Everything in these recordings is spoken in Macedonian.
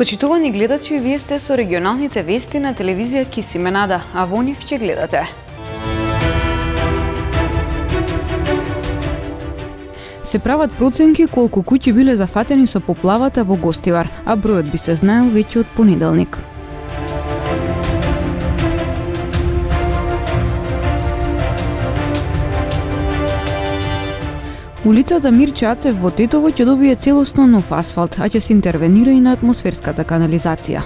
Почитувани гледачи, вие сте со регионалните вести на телевизија Кисименада, а во нив ќе гледате. Се прават проценки колку куќи биле зафатени со поплавата во Гостивар, а бројот би се знаел веќе од понеделник. Улицата Мирче Ацев во Тетово ќе добие целосно нов асфалт, а ќе се интервенира и на атмосферската канализација.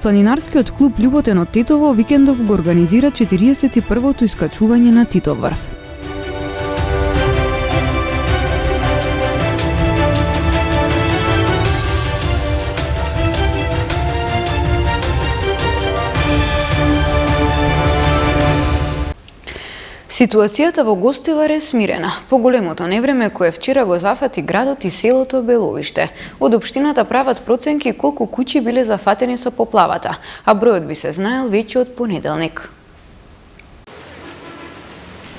Планинарскиот клуб Љуботен од Тетово викендов го организира 41-то искачување на Титов врв. Ситуацијата во Гостивар е смирена. Поголемото невреме кое вчера го зафати градот и селото Беловиште. Од општината прават проценки колку куќи биле зафатени со поплавата, а бројот би се знаел веќе од понеделник.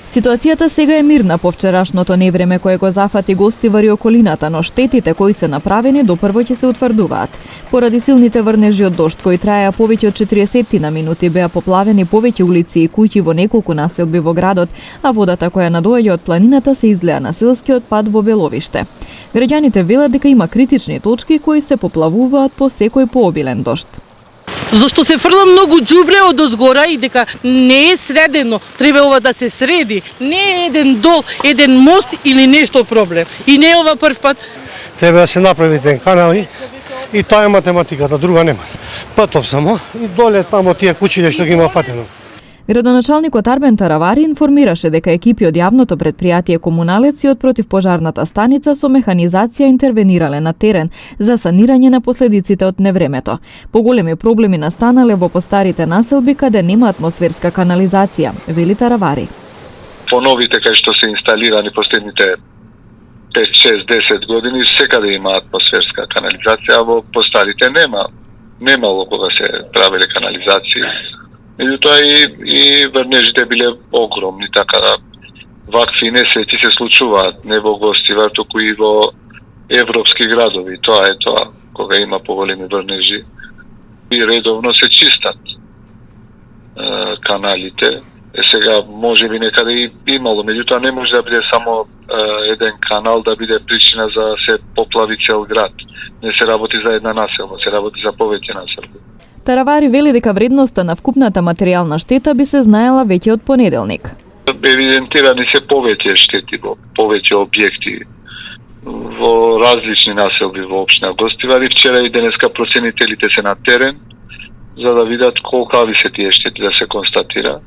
Ситуацијата сега е мирна по вчерашното невреме кое го зафати Гостивар и околината, но штетите кои се направени допрво ќе се утврдуваат. Поради силните врнежи од дожд кои траеа повеќе од 40 на минути, беа поплавени повеќе улици и куќи во неколку населби во градот, а водата која надоаѓа од планината се излеа на селскиот пат во Беловиште. Граѓаните велат дека има критични точки кои се поплавуваат по секој пообилен дожд. Зошто се фрла многу џубре од озгора и дека не е средено, треба ова да се среди. Не е еден дол, еден мост или нешто проблем. И не е ова прв пат. Треба да се направите канали и тоа е математиката, друга нема. Патов само и доле тамо тие куќите што ги има фатено. Градоначалникот Арбен Таравари информираше дека екипи од јавното предпријатие Комуналец и од противпожарната станица со механизација интервенирале на терен за санирање на последиците од невремето. Поголеми проблеми настанале во постарите населби каде нема атмосферска канализација, вели Таравари. По новите кај што се инсталирани последните 5, 6, 10 години секаде има атмосферска канализација, а во постарите немало кога се правеле канализации. Меѓутоа и врнежите биле огромни, така да вакви несреќи се случуваат не во Гостивар, туку и во европски градови. Тоа е тоа, кога има поголеми врнежи и редовно се чистат каналите. Сега може би некаде и имало, меѓутоа не може да биде само еден канал да биде причина за се поплави цел град. Не се работи за една населба, се работи за повеќе населби. Таравари вели дека вредноста на вкупната материјална штета би се знаела веќе од понеделник. Евидентирани се повеќе штети во повеќе објекти во различни населби во општина Гостивар и вчера и денеска проценителите се на терен за да видат колкави се тие штети да се констатира.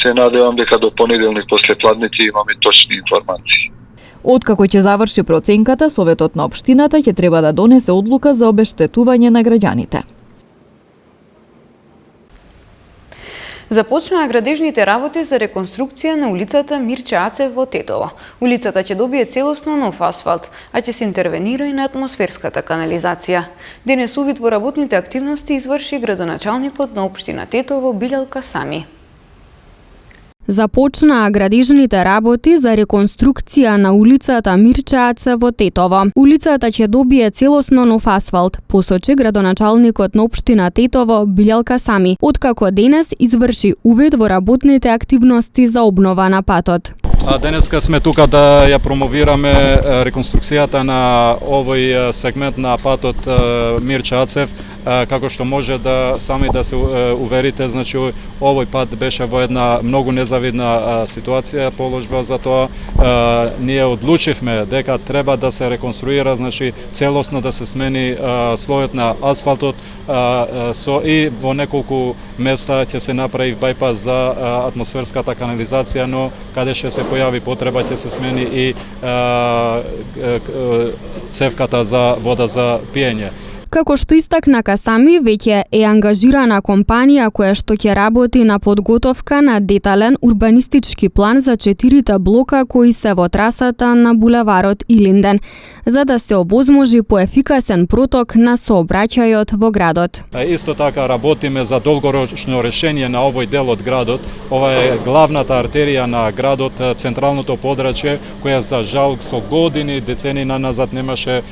Се надевам дека до понеделник после пладнети имаме точни информации. Откако ќе заврши проценката, Советот на општината ќе треба да донесе одлука за обештетување на граѓаните. Започнаа градежните работи за реконструкција на улицата Мирче Ацев во Тетово. Улицата ќе добие целосно нов асфалт, а ќе се интервенира и на атмосферската канализација. Денес увид во работните активности изврши градоначалникот на општина Тетово Билјал Касами. Започнаа градежните работи за реконструкција на улицата Мирче Ацев во Тетово. Улицата ќе добие целосно нов асфалт, посочи градоначалникот на општина Тетово Билјал Касами, откако денес изврши увид во работните активности за обнова на патот. Денеска сме тука да ја промовираме реконструкцијата на овој сегмент на патот Мирче Ацев, како што може да сами да се уверите, значи овој пат беше во една многу незавидна ситуација, положба за тоа ние одлучивме дека треба да се реконструира, значи целосно да се смени слојот на асфалтот и во неколку места ќе се направи бајпас за атмосферската канализација, но каде ќе се појави потреба ќе се смени и цевката за вода за пиење. Како што истакна Касами, веќе е ангажирана компанија која што ќе работи на подготовка на детален урбанистички план за 4 блока кои се во трасата на булеварот Илинден, за да се овозможи поефикасен проток на сообраќајот во градот. Исто така работиме за долгорочно решение на овој дел од градот. Ова е главната артерија на градот, централното подрачје, која за жал со години, децени назад немаше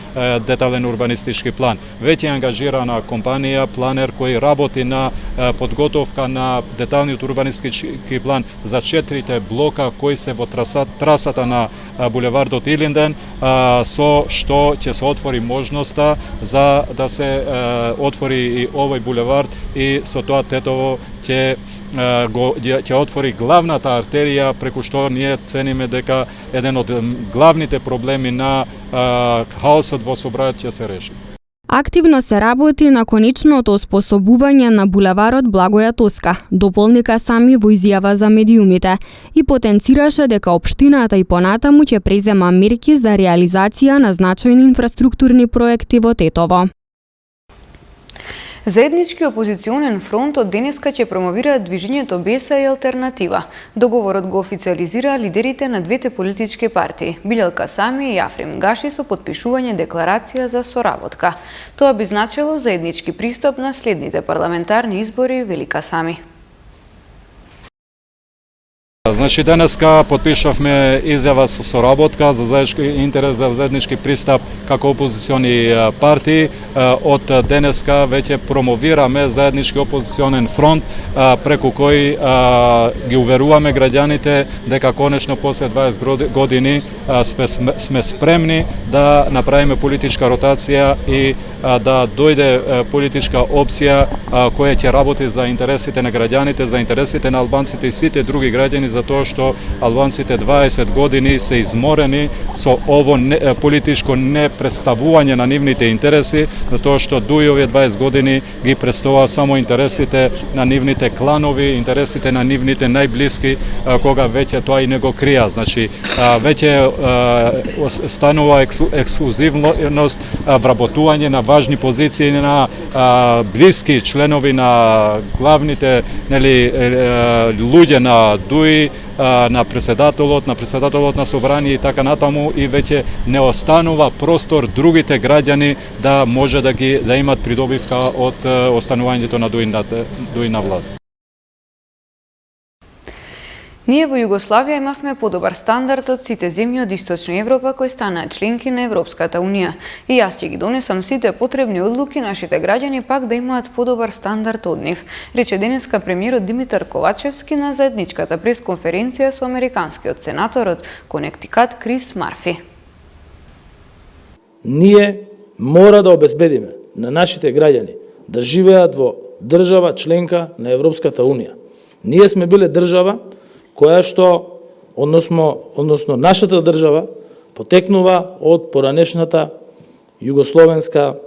детален урбанистички план. Веќе е ангажирана компанија, планер кој работи на подготовка на деталниот урбанистички план за 4 блока кои се во трасата на булевардот Илинден, со што ќе се отвори можноста за да се отвори и овој булевард и со тоа Тетово ќе отвори главната артерија преку што ние цениме дека еден од главните проблеми на хаосот во сообраќајот ќе се реши. Активно се работи на конечното оспособување на булеварот Благоја Тоска, дополни Касами во изјава за медиумите, и потенцираше дека општината и понатаму ќе презема мерки за реализација на значајни инфраструктурни проекти во Тетово. Заеднички опозиционен фронт од денеска ќе промовира движењето Беса и Алтернатива. Договорот го официализира лидерите на двете политички партии, Билјал Касами и Африм Гаши, со подпишување декларација за соработка. Тоа би значило заеднички пристап на следните парламентарни избори, вели Касами. Значи, денеска подпишавме изјава со соработка за заеднички интерес за заеднички пристап како опозициони партии. Од денеска веќе промовираме заеднички опозиционен фронт преку кој ги уверуваме граѓаните дека конечно после 20 години сме спремни да направиме политичка ротација и да дојде политичка опција која ќе работи за интересите на граѓаните, за интересите на албанците и сите други граѓани, за тоа што албанците 20 години се изморени со ово политичко непредставување на нивните интереси, за тоа што дуи овие 20 години ги представува само интересите на нивните кланови, интересите на нивните најблиски, кога веќе тоа и не го крија. Значи, веќе станува ексклузивност, вработување на важни позиции на блиски членови на главните луѓе на ДУИ, на председателот на собрание и така натаму, и веќе не останува простор другите граѓани да може да имат придобивка од останувањето на ДУИ на власт. Ние во Југославија имавме подобар стандард од сите земји од Источна Европа кои станаа членки на Европската Унија. И јас ќе ги донесам сите потребни одлуки нашите граѓани пак да имаат подобар стандард од нив, рече денеска премиерот Димитар Ковачевски на заедничката пресконференција со американскиот сенатор од Конектикат Крис Марфи. Ние мора да обезбедиме на нашите граѓани да живеат во држава членка на Европската Унија. Ние сме биле држава која што, односно нашата држава, потекнува од поранешната Југословенска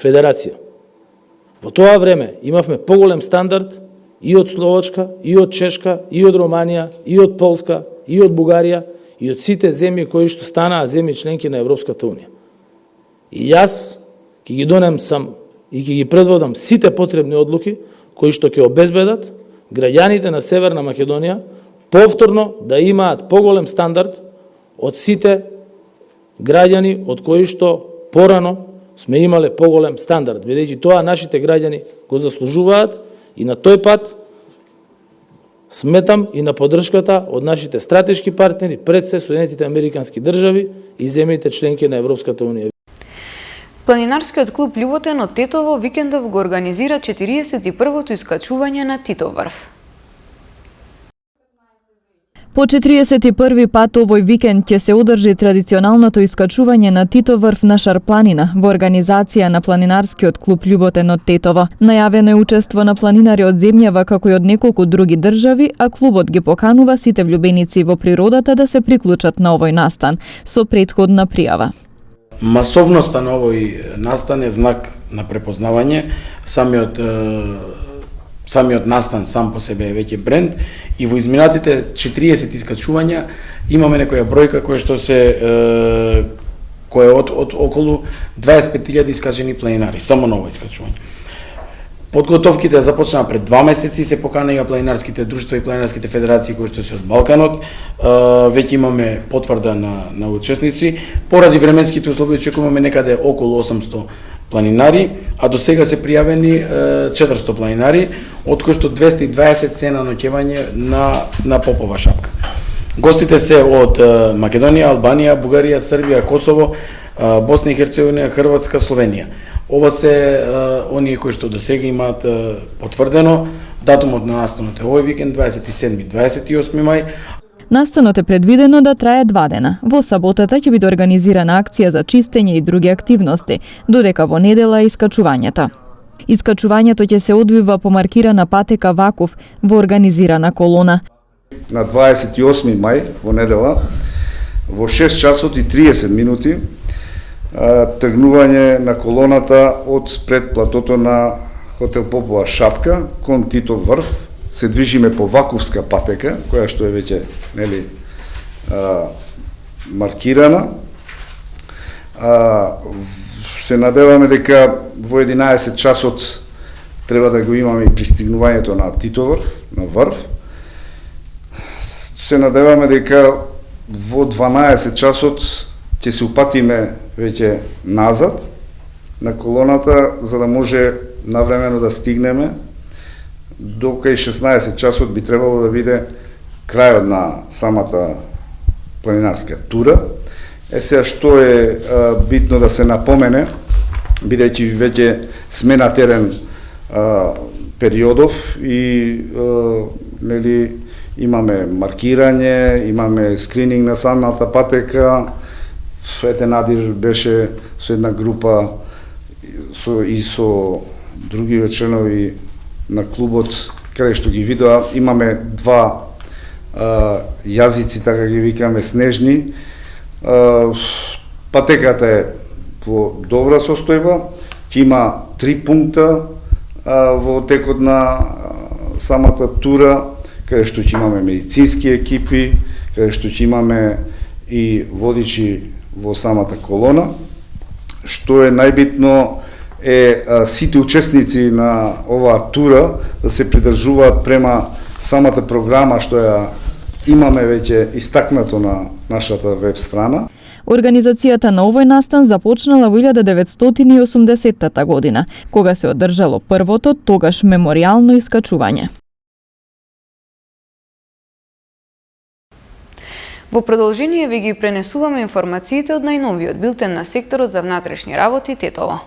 федерација. Во тоа време имавме поголем стандард и од Словачка, и од Чешка, и од Романија, и од Полска, и од Бугарија, и од сите земји кои што станаа земји членки на Европската Унија. И јас ќе ги донесам и ќе ги предводам сите потребни одлуки кои што ќе обезбедат граѓаните на Северна Македонија повторно да имаат поголем стандард од сите граѓани од кои што порано сме имале поголем стандард, бидејќи тоа нашите граѓани го заслужуваат, и на тој пат сметам и на поддршката од нашите стратешки партнери, пред се Соединетите американски држави и земјите членки на Европската Унија. Планинарскиот клуб Љуботен од Тетово викендов го организира 41-то искачување на Титов врв. По 41 пат овој викенд ќе се одржи традиционалното искачување на Титов врв на Шарпланина во организација на Планинарскиот клуб Љуботен од Тетово. Најавено е учество на планинари од земјава како и од неколку други држави, а клубот ги поканува сите влюбеници во природата да се приклучат на овој настан со претходна пријава. Масовноста на овој настан е знак на препознавање. Самиот настан сам по себе е веќе бренд, и во изминатите 40 искачувања имаме некоја бројка кој е од околу 25.000 искажени планинари, само ново искачување. Подготовките започнаа пред 2 месеци, се поканеја планинарските друштва и планинарските федерации кои што се од Балканот. Веќе имаме потврда на учесници. Поради временските услови очекуваме некаде околу 800 планинари, а до сега се пријавени 400 планинари, од кои што 220 се на ноќевање на Попова шапка. Гостите се од Македонија, Албанија, Бугарија, Србија, Косово, Босна и Херцеговина, Хрватска, Словенија. Ова се оние кои што до сега имаат потврдено. Датумот на настанот е овој викенд, 27-28 мај. Настанот е предвидено да трае 2 дена. Во саботата ќе биде организирана акција за чистење и други активности, додека во недела е искачувањето. Искачувањето ќе се одвива по маркирана патека Ваков во организирана колона. На 28 мај во недела во 6 часот и 30 минути тргнување на колоната од пред платото на хотел Попова шапка кон Тито врв. Се движиме по Ваковска патека, која што е веќе маркирана. Се надеваме дека во 11 часот треба да го имаме и пристигнувањето на Тито врв, на врв. Се надеваме дека во 12 часот ќе се упатиме веќе назад на колоната, за да може навремено да стигнеме. До кај 16 часот би требало да биде крајот на самата планинарска тура. Сега што е битно да се напомене, бидејќи веќе сме на терен периодов и нели имаме маркирање, имаме скрининг на самата патека. Ете Надир беше со една група и со други членови на клубот, каде што ги видоа, имаме 2 јазици, така ги викаме, снежни. Патеката е во добра состојба, ќе има 3 пункта во текот на самата тура, каде што ќе имаме медицински екипи, каде што ќе имаме и водичи во самата колона. Што е најбитно е сите учесници на оваа тура да се придржуваат према самата програма што ја имаме веќе истакнато на нашата веб страна. Организацијата на овој настан започнала во 1980 година, кога се одржало првото тогаш меморијално искачување. Во продолжение ви ги пренесуваме информациите од најновиот билтен на секторот за внатрешни работи Тетово.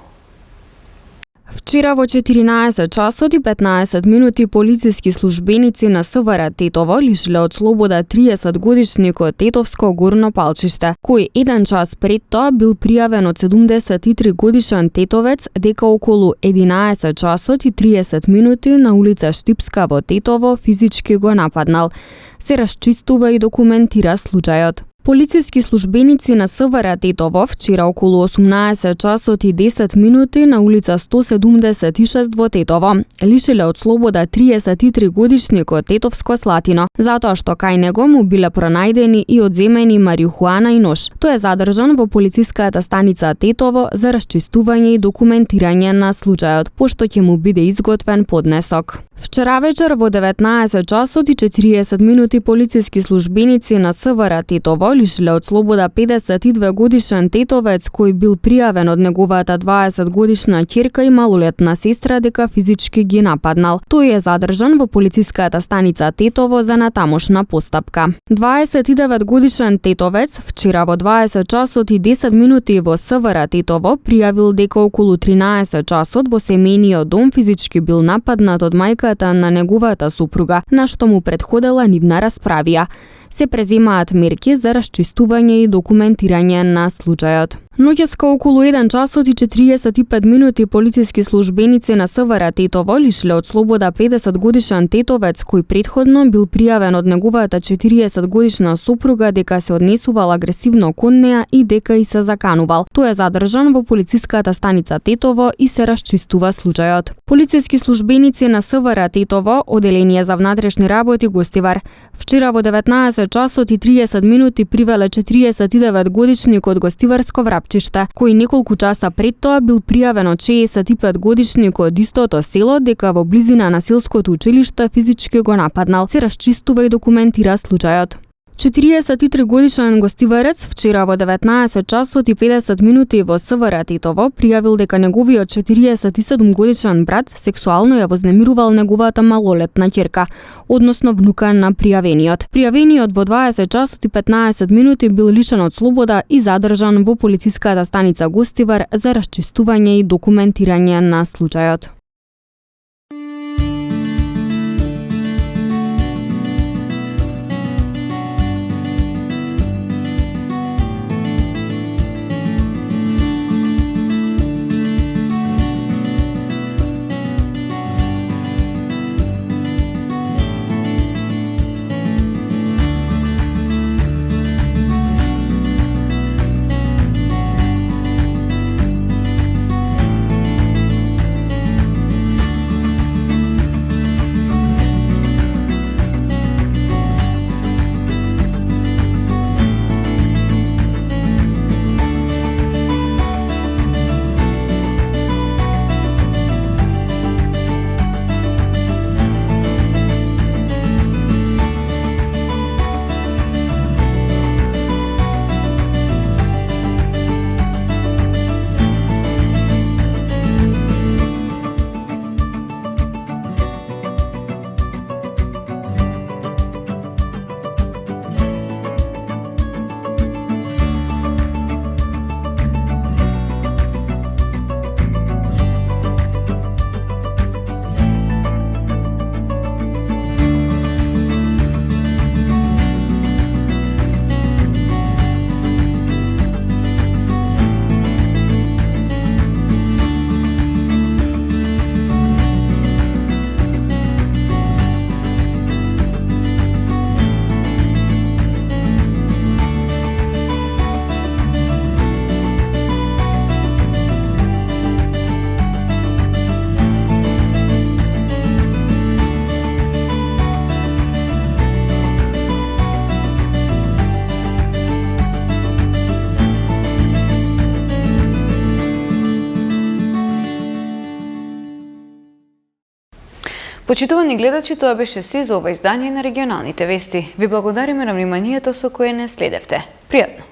Вчера во 14 часот и 15 минути полициски службеници на СВР Тетово лишиле од слобода 30-годишникот Тетовско горно палчиште, кој 1 час пред тоа бил пријавен од 73 годишен тетовец дека околу 11 часот и 30 минути на улица Штипска во Тетово физички го нападнал. Се расчистува и документира случајот. Полициски службеници на СВР Тетово вчера околу 18 часот и 10 минути на улица 176 во Тетово лишиле од слобода 33 годишникот Тетовско Слатино, затоа што кај него му биле пронајдени и одземени марихуана и нож. Тој е задржан во полициската станица Тетово за расчистување и документирање на случајот, пошто ќе му биде изготвен поднесок. Вчера вечер во 19 часот и 40 минути полициски службеници на СВР Тетово лишиле од слобода 52 годишен тетовец кој бил пријавен од неговата 20 годишна ќерка и малолетна сестра дека физички ги нападнал. Тој е задржан во полициската станица Тетово за натамошна постапка. 29 годишен тетовец вчера во 20 часот и 10 минути во СВР Тетово пријавил дека околу 13 часот во семејниот дом физички бил нападнат од мајката на неговата супруга, на што му предходела нивна расправија. Се преземаат мерки за расчистување и документирање на случајот. Ноќеска околу 1 часот и 45 минути полициски службеници на СВР Тетово лишиле од слобода 50 годишен тетовец кој претходно бил пријавен од неговата 40 годишна супруга дека се однесувал агресивно кон неа и дека и се заканувал. Тој е задржан во полициската станица Тетово и се расчистува случајот. Полициски службеници на СВР Тетово, Оделение за внатрешни работи Гостивар, вчера во 19 12 часот и 30 минути привеле 49 годишник од Гостиварско Врапчиште, кој неколку часа пред тоа бил пријавен од 65 годишник од истото село дека во близина на селското училиште физички го нападнал. Се расчистува и документира случајот. 43 годишен гостиварец вчера во 19 часот и 50 минути во СВР Тетово пријавил дека неговиот 47 годишен брат сексуално ја вознемирувал неговата малолетна ќерка, односно внука на пријавениот. Пријавениот во 20 часот и 15 минути бил лишен од слобода и задржан во полициската станица Гостивар за расчистување и документирање на случајот. Почитувани гледачи, тоа беше се за ова издание на регионалните вести. Ви благодариме на вниманието со кое не следевте. Пријатно!